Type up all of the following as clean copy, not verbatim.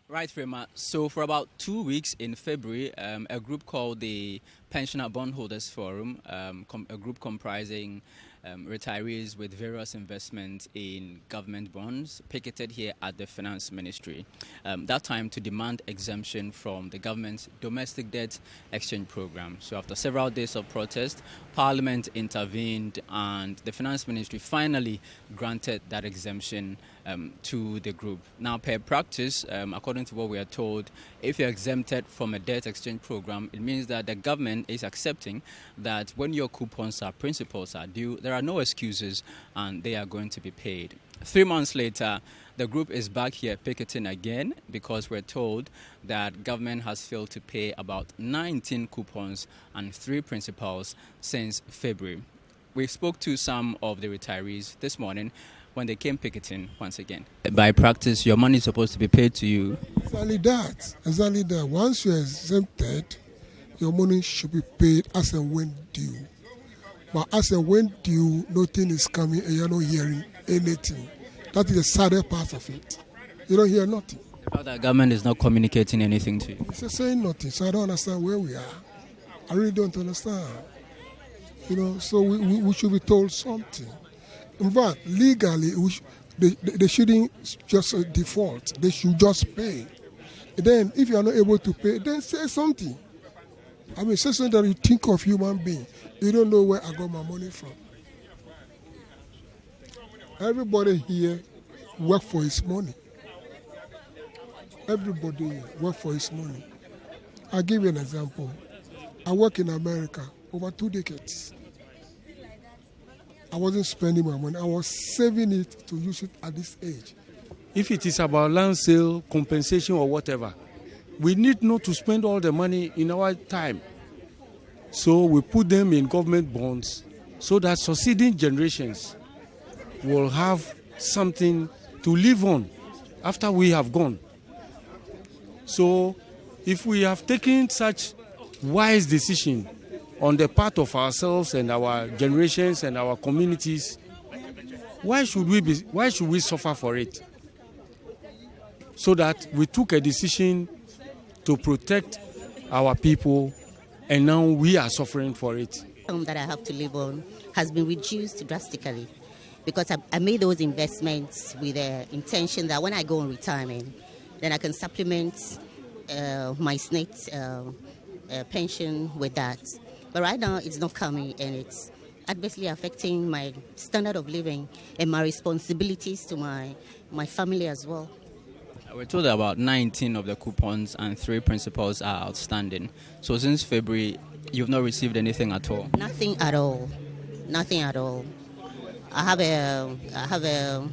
Right, Frema. So for about 2 weeks in February, a group called the Pensioner Bondholders Forum, a group comprising retirees with various investments in government bonds, picketed here at the Finance Ministry. That time to demand exemption from the government's domestic debt exchange program. So after several days of protest, Parliament intervened and the Finance Ministry finally granted that exemption to the group. Now, per practice, according to what we are told, if you're exempted from a debt exchange program, it means that the government is accepting that when your coupons or principals are due, there are no excuses and they are going to be paid. 3 months later, the group is back here picketing again because we're told that government has failed to pay about 19 coupons and 3 principals since February. We spoke to some of the retirees this morning when they came picketing once again. By practice, your money is supposed to be paid to you. Exactly that. Exactly that. Once you're exempted, your money should be paid as and when due. But as and when due, nothing is coming and you're not hearing anything. That is the saddest part of it. You don't hear nothing. The fact that government is not communicating anything to you. It's saying nothing, so I don't understand where we are. I really don't understand. So we should be told something. In fact, legally, they shouldn't just default. They should just pay. Then, if you are not able to pay, then say something. I mean, say something that you think of human being. You don't know where I got my money from. Everybody here work for his money. Everybody here work for his money. I'll give you an example. I work in America over 2 decades. I wasn't spending my money. I was saving it to use it at this age. If it is about land sale, compensation or whatever, we need not to spend all the money in our time. So we put them in government bonds so that succeeding generations will have something to live on after we have gone. So if we have taken such wise decision on the part of ourselves and our generations and our communities, why should we suffer for it? So that we took a decision to protect our people and now we are suffering for it. That I have to live on has been reduced drastically because I made those investments with the intention that when I go on retirement, then I can supplement my SNAIT pension with that. But right now, it's not coming, and it's adversely affecting my standard of living and my responsibilities to my family as well. We're told that about 19 of the coupons and 3 principals are outstanding. So since February, you've not received anything at all? Nothing at all. Nothing at all. I have a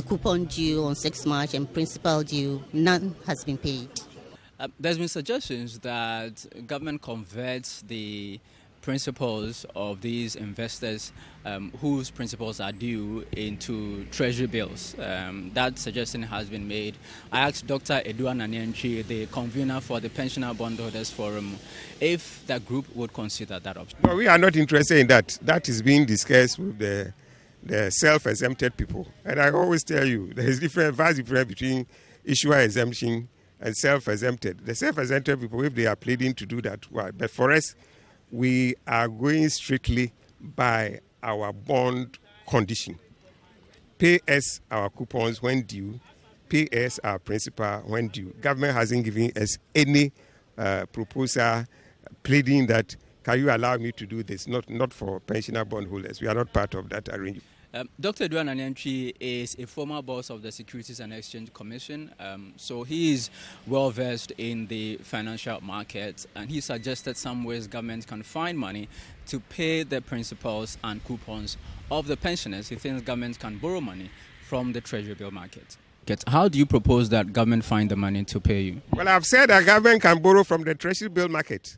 coupon due on 6 March and principal due. None has been paid. There's been suggestions that government converts the principals of these investors whose principals are due into treasury bills. That suggestion has been made. I asked Dr. Edua Nanyanchi, the convener for the Pensioner Bondholders Forum, if that group would consider that option. No, we are not interested in that. That is being discussed with the self-exempted people. And I always tell you, there is vast difference between issuer exemption and self-exempted. The self-exempted people, if they are pleading to do that, well, but for us, we are going strictly by our bond condition. Pay us our coupons when due, pay us our principal when due. Government hasn't given us any proposal pleading that, can you allow me to do this? Not for pensioner bondholders. We are not part of that arrangement. Dr. Edua Nanyanchi is a former boss of the Securities and Exchange Commission, so he is well versed in the financial market, and he suggested some ways government can find money to pay the principals and coupons of the pensioners. He thinks government can borrow money from the treasury bill market. How do you propose that government find the money to pay you? Well, I've said that government can borrow from the treasury bill market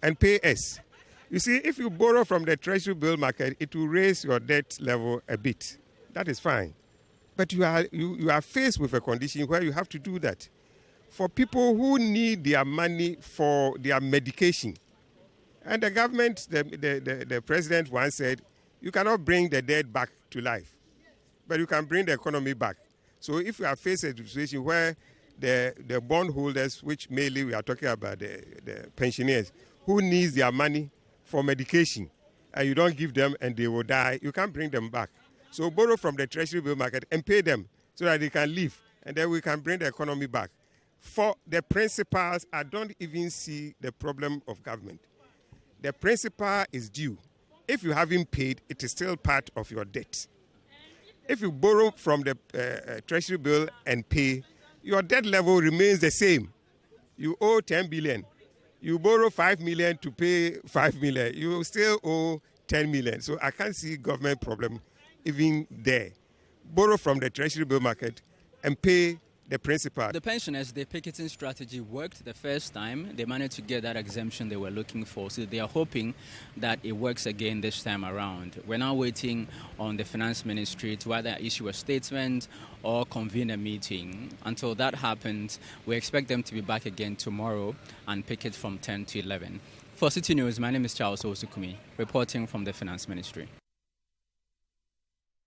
and pay us. You see, if you borrow from the treasury bill market, it will raise your debt level a bit. That is fine. But you are faced with a condition where you have to do that. For people who need their money for their medication. And the government, the president once said, you cannot bring the dead back to life, but you can bring the economy back. So if you are faced with a situation where the bondholders, which mainly we are talking about the pensioners, who needs their money for medication, and you don't give them and they will die, you can't bring them back. So borrow from the treasury bill market and pay them so that they can live, and then we can bring the economy back. For the principals, I don't even see the problem of government. The principal is due. If you haven't paid, it is still part of your debt. If you borrow from the treasury bill and pay, your debt level remains the same. You owe 10 billion. You borrow 5 million to pay 5 million. You still owe 10 million. So I can't see government problem even there. Borrow from the treasury bill market and pay the principal. The pensioners, the picketing strategy worked the first time. They managed to get that exemption they were looking for. So they are hoping that it works again this time around. We're now waiting on the finance ministry to either issue a statement or convene a meeting. Until that happens, we expect them to be back again tomorrow and picket from 10 to 11. For Citi News, my name is Charles Osukumi, reporting from the finance ministry.